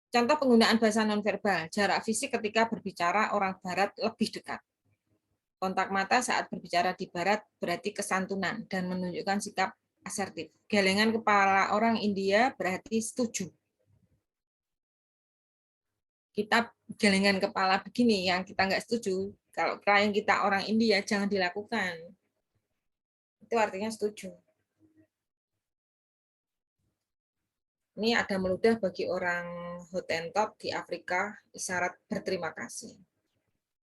Contoh penggunaan bahasa nonverbal, jarak fisik ketika berbicara orang barat lebih dekat. Kontak mata saat berbicara di barat berarti kesantunan dan menunjukkan sikap asertif. Gelengan kepala orang India berarti setuju. Kita gelengan kepala begini yang kita nggak setuju. Kalau klien kita orang India, jangan dilakukan. Itu artinya setuju. Ini ada meludah bagi orang Hottentot di Afrika, isyarat berterima kasih.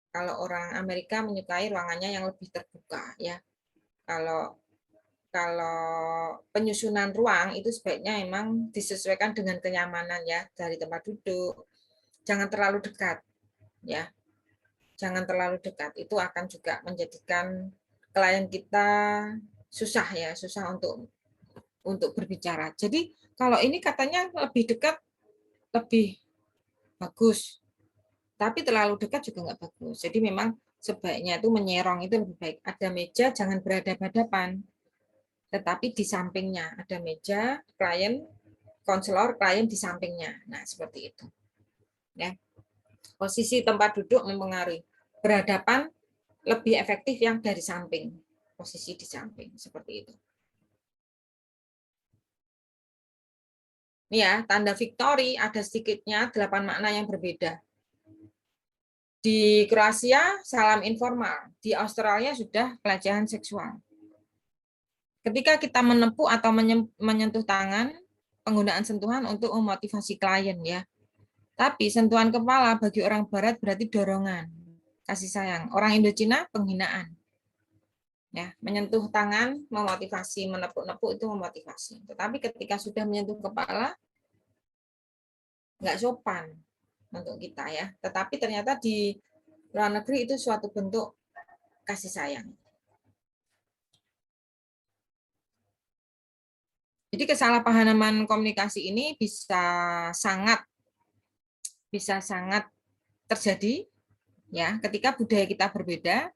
Kalau orang Amerika menyukai ruangannya yang lebih terbuka, ya. Kalau kalau penyusunan ruang itu sebaiknya memang disesuaikan dengan kenyamanan ya, dari tempat duduk. Jangan terlalu dekat, ya. Jangan terlalu dekat. Itu akan juga menjadikan klien kita susah ya, susah untuk berbicara. Jadi kalau ini katanya lebih dekat lebih bagus. Tapi terlalu dekat juga nggak bagus. Jadi memang sebaiknya itu menyerong itu lebih baik. Ada meja, jangan berhadapan-hadapan. Tetapi di sampingnya. Ada meja, klien, konselor, klien di sampingnya. Nah, seperti itu. Ya. Posisi tempat duduk mempengaruhi. Berhadapan lebih efektif yang dari samping. Posisi di samping. Seperti itu. Ini ya, tanda victory ada sedikitnya 8 makna yang berbeda. Di Kroasia, salam informal. Di Australia sudah pelecehan seksual. Ketika kita menepuk atau menyentuh tangan, penggunaan sentuhan untuk memotivasi klien ya. Tapi sentuhan kepala bagi orang barat berarti dorongan, kasih sayang. Orang Indochina penghinaan. Ya, menyentuh tangan memotivasi, menepuk-nepuk itu memotivasi. Tetapi ketika sudah menyentuh kepala nggak sopan untuk kita ya. Tetapi ternyata di luar negeri itu suatu bentuk kasih sayang. Jadi kesalahpahaman komunikasi ini bisa sangat terjadi ya ketika budaya kita berbeda,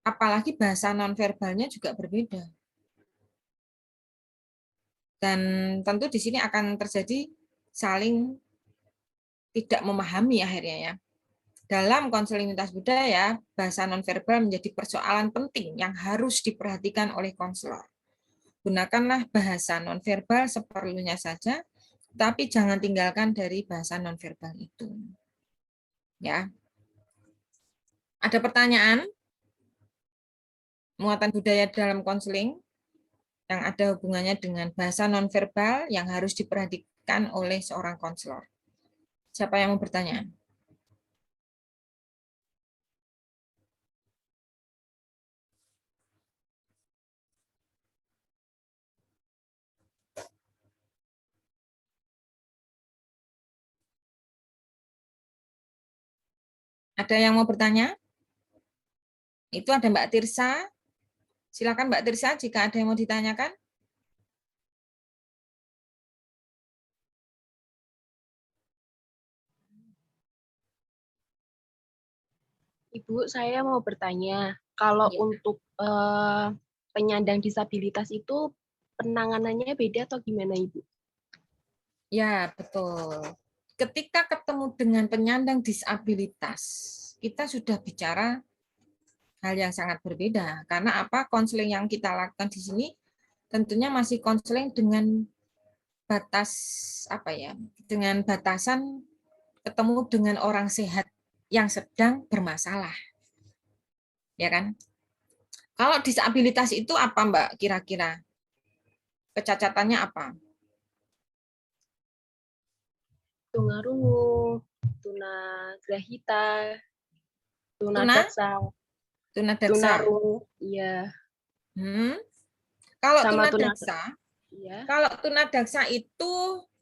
apalagi bahasa nonverbalnya juga berbeda. Dan tentu di sini akan terjadi saling tidak memahami akhirnya ya. Dalam konseling lintas budaya, bahasa nonverbal menjadi persoalan penting yang harus diperhatikan oleh konselor. Gunakanlah bahasa nonverbal seperlunya saja, tapi jangan tinggalkan dari bahasa nonverbal itu. Ya. Ada pertanyaan? Muatan budaya dalam konseling yang ada hubungannya dengan bahasa nonverbal yang harus diperhatikan oleh seorang konselor. Siapa yang mau bertanya? Ada yang mau bertanya? Itu ada Mbak Tirsa. Silakan Mbak Tirsa jika ada yang mau ditanyakan. Ibu, saya mau bertanya, kalau Ya. untuk penyandang disabilitas itu penanganannya beda atau gimana, Ibu? Ya, betul. Ketika ketemu dengan penyandang disabilitas, kita sudah bicara hal yang sangat berbeda. Karena apa? Konseling yang kita lakukan di sini tentunya masih konseling dengan batas apa ya? Dengan batasan ketemu dengan orang sehat yang sedang bermasalah. Ya kan? Kalau disabilitas itu apa, Mbak? Kira-kira kecacatannya apa? Tunarungu, tunagrahita, Tuna, tunadaksa, tunadaksa. tunarungu, iya, Hmm. Kalau sama tunadaksa, iya. kalau tunadaksa itu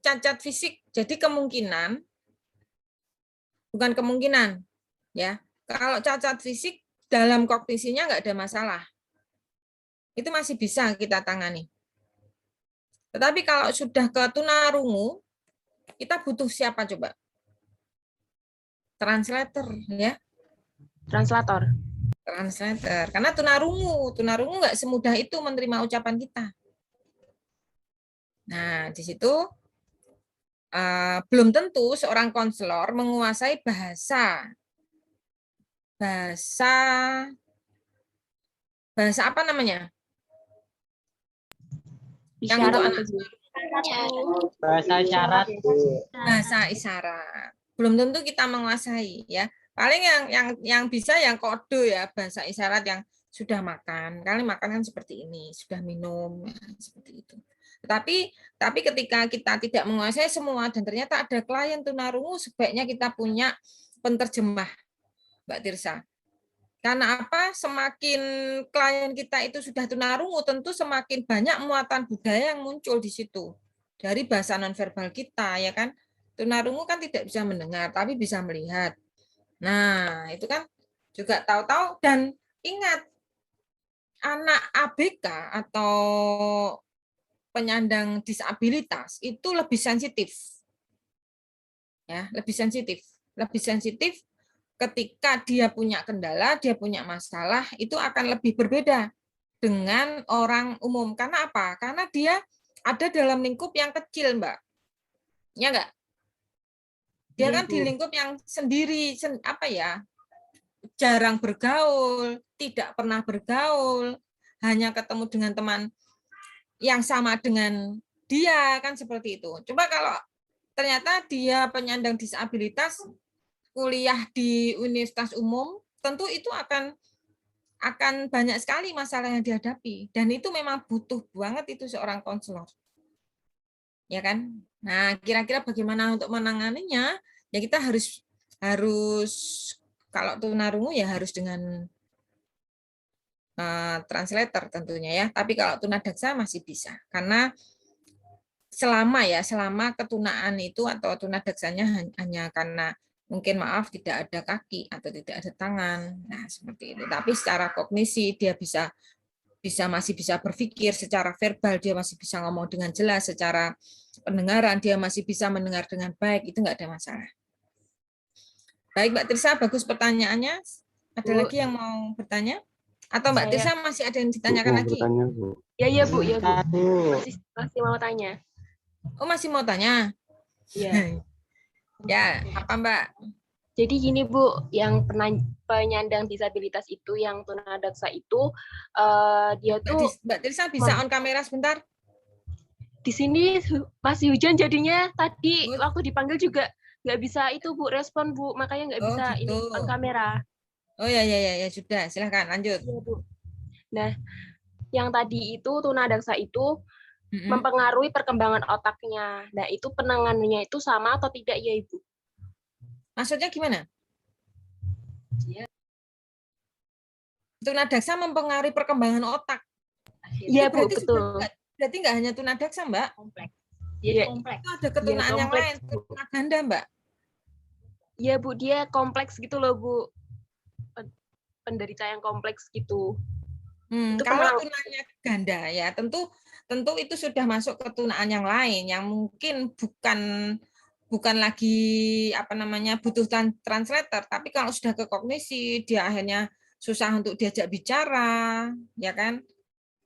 cacat fisik, jadi kemungkinan, bukan kemungkinan, ya. Kalau cacat fisik dalam kognisinya nggak ada masalah, itu masih bisa kita tangani. Tetapi kalau sudah ke tunarungu, kita butuh siapa coba? Translator, ya. Translator. Translator. Karena tunarungu nggak semudah itu menerima ucapan kita. Nah, di situ belum tentu seorang konselor menguasai bahasa apa namanya? Yang Isyarat untuk atau anak gimana? Bahasa isyarat, Bu. bahasa isyarat. Belum tentu kita menguasai ya. Paling yang bisa yang kode ya, bahasa isyarat yang sudah makan. Kali makan kan seperti ini, sudah minum ya, seperti itu. Tapi ketika kita tidak menguasai semua dan ternyata ada klien tunarungu, sebaiknya kita punya penterjemah, Mbak Tirsa. Karena apa? Semakin klien kita itu sudah tunarungu, tentu semakin banyak muatan budaya yang muncul di situ dari bahasa nonverbal kita, ya kan? Tunarungu kan tidak bisa mendengar, tapi bisa melihat. Nah, itu kan juga tahu-tahu. Dan ingat, anak ABK atau penyandang disabilitas itu lebih sensitif. Ya, lebih sensitif. Lebih sensitif ketika dia punya kendala, dia punya masalah, itu akan lebih berbeda dengan orang umum. Karena apa? Karena dia ada dalam lingkup yang kecil, Mbak. Ya enggak? Dia kan di lingkup yang sendiri, apa ya, jarang bergaul, tidak pernah bergaul, hanya ketemu dengan teman yang sama dengan dia, kan seperti itu. Coba kalau ternyata dia penyandang disabilitas, kuliah di universitas umum, tentu itu akan banyak sekali masalah yang dihadapi. Dan itu memang butuh banget itu seorang konselor. Ya kan? Nah, kira-kira bagaimana untuk menanganinya? Ya kita harus kalau tunarungu ya harus dengan translator tentunya ya. Tapi kalau tunadaksa masih bisa. Karena selama ketunaan itu atau tunadaksanya hanya karena mungkin maaf tidak ada kaki atau tidak ada tangan. Nah, seperti itu. Tapi secara kognisi dia masih bisa berpikir, secara verbal dia masih bisa ngomong dengan jelas, secara pendengaran dia masih bisa mendengar dengan baik, itu enggak ada masalah. Baik, Mbak Tirsa, bagus pertanyaannya. Ada Bu, lagi yang mau bertanya? Atau Mbak Tirsa masih ada yang ditanyakan Mau lagi? bertanya, Bu. Ya Bu, ya Bu. Bu. Masih mau tanya. Oh, masih mau tanya? Iya. Ya, apa Mbak? Jadi gini Bu, yang penyandang disabilitas itu, yang tunadaksa itu, dia tuh Mbak Tirsa bisa on kamera sebentar? di sini masih hujan jadinya tadi waktu dipanggil juga nggak bisa itu Bu, respon Bu, makanya nggak bisa gitu. ini on kamera. Oh ya sudah, silahkan lanjut. Ya, Bu. Nah, yang tadi itu tunadaksa itu mempengaruhi perkembangan otaknya. Nah, itu penanganannya itu sama atau tidak ya Ibu? Maksudnya gimana? Tunadaksa mempengaruhi perkembangan otak. Iya Bu, betul. Berarti nggak hanya tunadaksa Mbak? Kompleks. Iya, kompleks. Itu ada ketunaan yang lain, ketunaan ganda Mbak? Iya Bu, dia kompleks gitu loh Bu. Penderita yang kompleks gitu. Kalau tunanya ganda ya tentu itu sudah masuk ketunaan yang lain yang mungkin bukan lagi butuh translator, tapi kalau sudah ke kognisi dia akhirnya susah untuk diajak bicara, ya kan?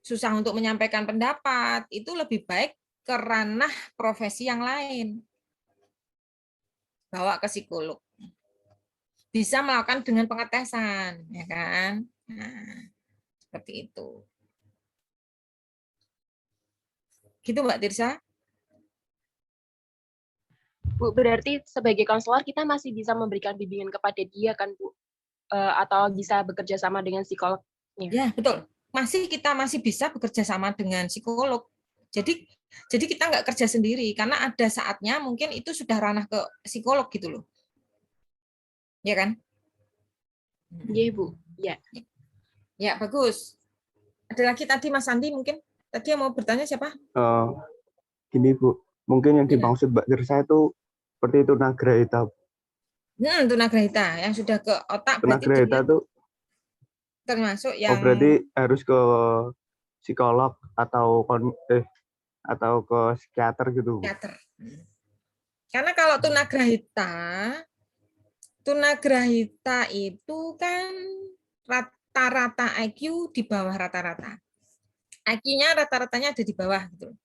Susah untuk menyampaikan pendapat, itu lebih baik ke ranah profesi yang lain. Bawa ke psikolog. Bisa melakukan dengan pengetesan, ya kan? Nah, seperti itu. Gitu Mbak Tirsa? Bu, berarti sebagai konselor kita masih bisa memberikan bimbingan kepada dia kan Bu? Atau bisa bekerja sama dengan psikolognya? Ya, betul. Kita masih bisa bekerja sama dengan psikolog. Jadi kita nggak kerja sendiri, karena ada saatnya mungkin itu sudah ranah ke psikolog gitu loh. Ya kan? Iya, Bu. Ya. Ya, bagus. Ada lagi tadi Mas Andi mungkin? Tadi yang mau bertanya siapa? Gini Bu, mungkin yang dimaksud Mbak Tirsa itu seperti itu tunagrahita. Tunagrahita yang sudah ke otak. Tunagrahita itu termasuk yang berarti harus ke psikolog atau ke psikiater gitu. Psikiater. Karena kalau tunagrahita itu kan rata-rata IQ di bawah rata-rata. IQ-nya rata-ratanya ada di bawah gitu.